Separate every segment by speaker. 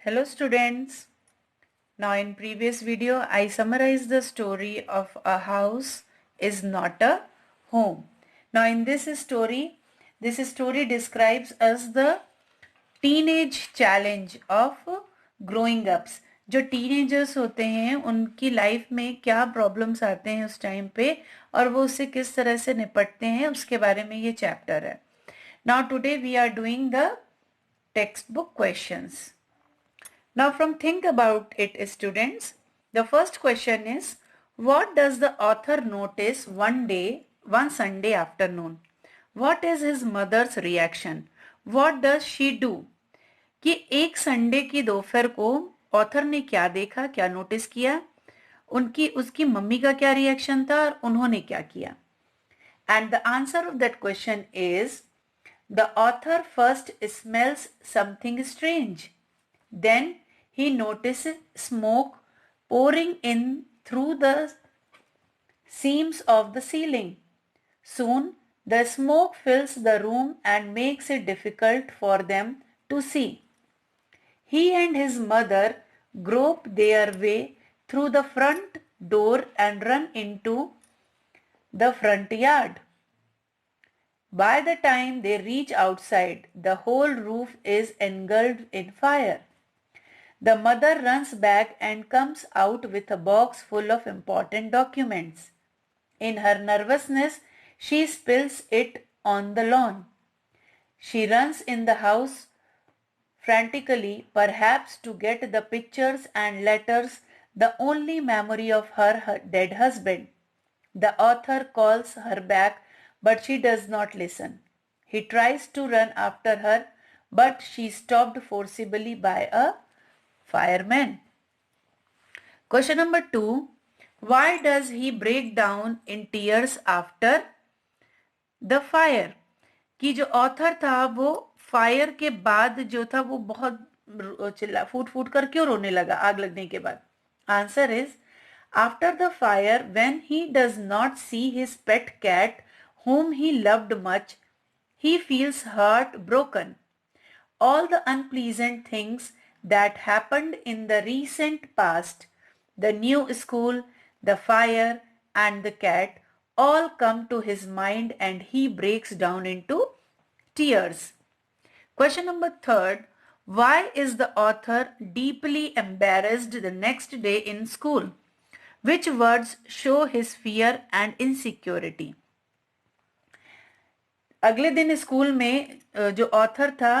Speaker 1: Hello students. Now in previous video I summarized the story of a house is not a home. Now in this story describes us the teenage challenge of growing ups. जो teenagers होते हैं उनकी life में क्या problems आते हैं उस time पे और वो उससे किस तरह से निपटते हैं उसके बारे में ये चैप्टर है. Now today we are doing the textbook questions. Now from think about it students, the first question is, what does the author notice one Sunday afternoon? What is his mother's reaction? What does she do? कि एक Sunday की दोपहर को author ने क्या देखा, क्या notice किया, उसकी मम्मी का क्या रिएक्शन था और उन्होंने क्या किया. And the answer of that question is, the author first smells something strange. Then he notices smoke pouring in through the seams of the ceiling. Soon the smoke fills the room and makes it difficult for them to see. He and his mother grope their way through the front door and run into the front yard. By the time they reach outside, the whole roof is engulfed in fire. The mother runs back and comes out with a box full of important documents. In her nervousness, she spills it on the lawn. She runs in the house frantically, perhaps to get the pictures and letters, the only memory of her dead husband. The author calls her back, but she does not listen. He tries to run after her, but she is stopped forcibly by a fireman. Question number 2. Why does he break down in tears after the fire? कि जो author था वो fire के बाद जो था वो बहुत चिल्ला फूट कर क्यों रोने लगा आग लगने के बाद. Answer is, after the fire when he does not see his pet cat whom he loved much, he feels heart broken. All the unpleasant things that happened in the recent past, the new school, the fire, and the cat, all come to his mind and he breaks down into tears. Question number 3. Why is the author deeply embarrassed the next day in school? Which words show his fear and insecurity? अगले दिन school में जो author था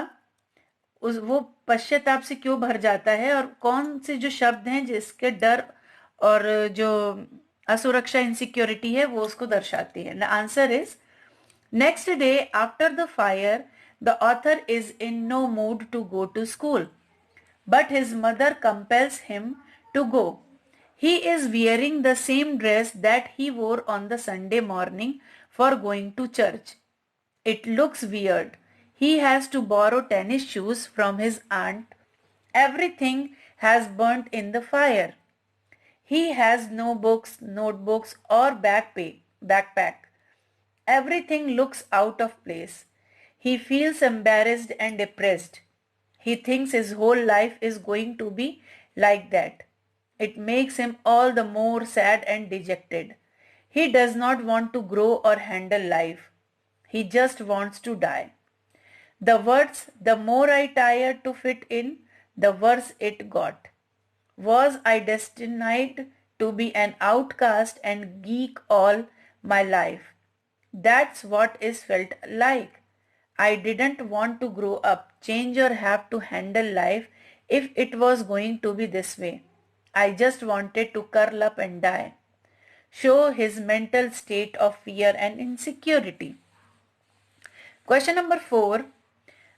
Speaker 1: वो पश्चाताप से क्यों भर जाता है और कौन से जो शब्द हैं जिसके डर और जो असुरक्षा इनसिक्योरिटी है वो उसको दर्शाती है. The answer is, next day after the fire the author is in no mood to go to school, but his mother compels him to go. He is wearing the same dress that he wore on the Sunday morning for going to church. It looks weird. He has to borrow tennis shoes from his aunt. Everything has burnt in the fire. He has no books, notebooks, or backpack. Everything looks out of place. He feels embarrassed and depressed. He thinks his whole life is going to be like that. It makes him all the more sad and dejected. He does not want to grow or handle life. He just wants to die. The words, the more I tried to fit in, the worse it got. Was I destined to be an outcast and geek all my life? That's what it felt like. I didn't want to grow up, change or have to handle life if it was going to be this way. I just wanted to curl up and die. Show his mental state of fear and insecurity. Question number 4.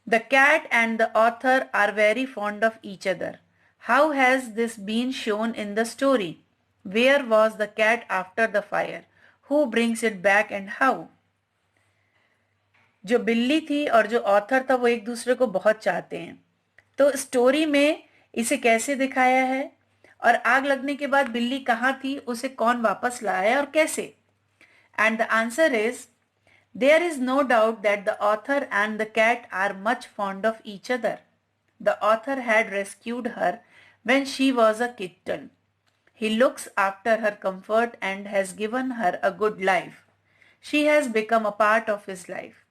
Speaker 1: The cat and the author are very fond of each other. How has this been shown in the story? Where was the cat after the fire? Who brings it back and how? जो बिल्ली थी और जो author था वो एक दूसरे को बहुत चाहते हैं. तो स्टोरी में इसे कैसे दिखाया है और आग लगने के बाद बिल्ली कहाँ थी, उसे कौन वापस लाया और कैसे? And the answer is, there is no doubt that the author and the cat are much fond of each other. The author had rescued her when she was a kitten. He looks after her comfort and has given her a good life. She has become a part of his life.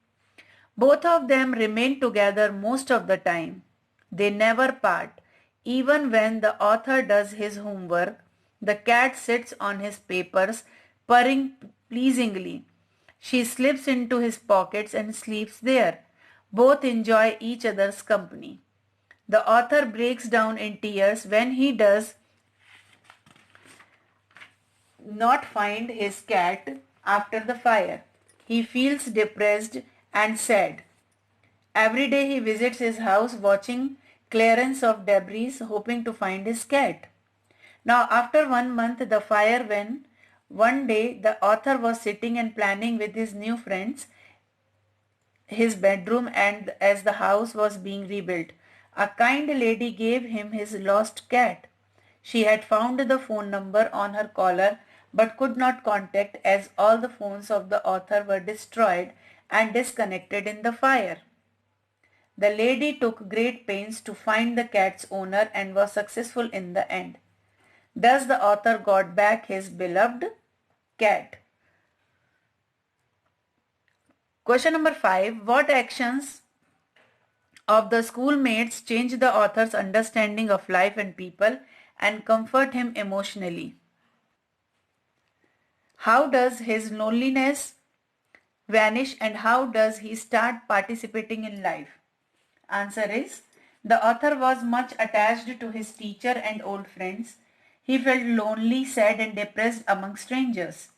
Speaker 1: Both of them remain together most of the time. They never part. Even when the author does his homework, the cat sits on his papers, purring pleasingly. She slips into his pockets and sleeps there. Both enjoy each other's company. The author breaks down in tears when he does not find his cat after the fire. He feels depressed and sad. Every day he visits his house watching clearance of debris hoping to find his cat. Now after 1 month the fire when one day the author was sitting and planning with his new friends his bedroom and as the house was being rebuilt, a kind lady gave him his lost cat. She had found the phone number on her collar but could not contact as all the phones of the author were destroyed and disconnected in the fire. The lady took great pains to find the cat's owner and was successful in the end. Thus the author got back his beloved cat. Question number 5. What actions of the schoolmates change the author's understanding of life and people and comfort him emotionally? How does his loneliness vanish and how does he start participating in life? Answer is, the author was much attached to his teacher and old friends. He felt lonely, sad and depressed among strangers.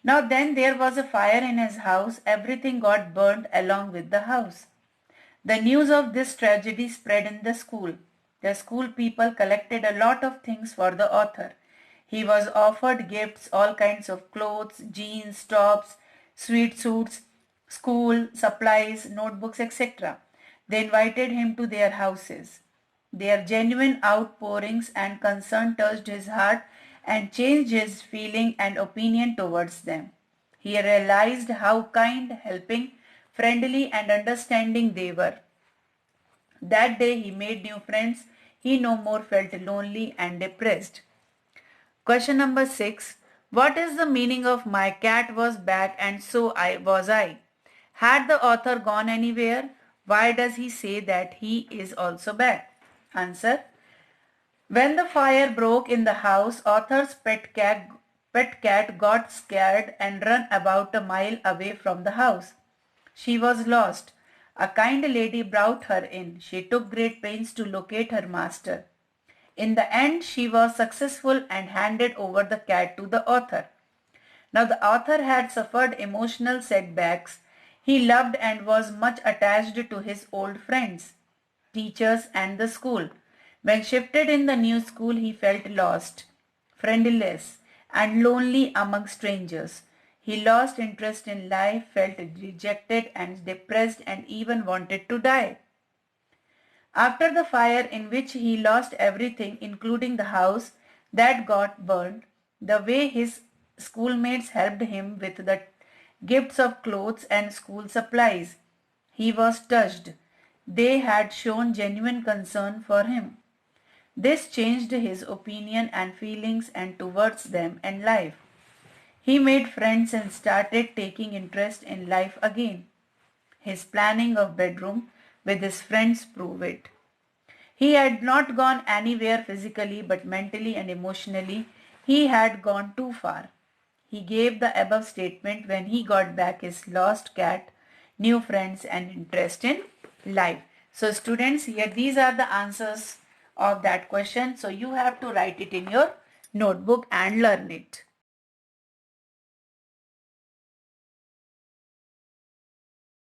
Speaker 1: Now then there was a fire in his house. Everything got burned along with the house. The news of this tragedy spread in the school. The school people collected a lot of things for the author. He was offered gifts, all kinds of clothes, jeans, tops, sweet suits, school supplies, notebooks, etc. They invited him to their houses. Their genuine outpourings and concern touched his heart and changed his feeling and opinion towards them. He realized how kind, helping, friendly and understanding they were. That day he made new friends. He no more felt lonely and depressed. Question number 6. What is the meaning of my cat was back and so was I? Had the author gone anywhere? Why does he say that he is also back? Answer. When the fire broke in the house, author's pet cat got scared and ran about a mile away from the house. She was lost. A kind lady brought her in. She took great pains to locate her master. In the end, she was successful and handed over the cat to the author. Now the author had suffered emotional setbacks. He loved and was much attached to his old friends, teachers and the school. When shifted in the new school, he felt lost, friendless and lonely among strangers. He lost interest in life, felt rejected and depressed and even wanted to die. After the fire in which he lost everything including the house that got burned, the way his schoolmates helped him with the gifts of clothes and school supplies, he was touched. They had shown genuine concern for him. This changed his opinion and feelings and towards them and life. He made friends and started taking interest in life again. His planning of bedroom with his friends proved it. He had not gone anywhere physically but mentally and emotionally he had gone too far. He gave the above statement when he got back his lost cat, new friends and interest in life. So students, here these are the answers of that question. So you have to write it in your notebook and learn it.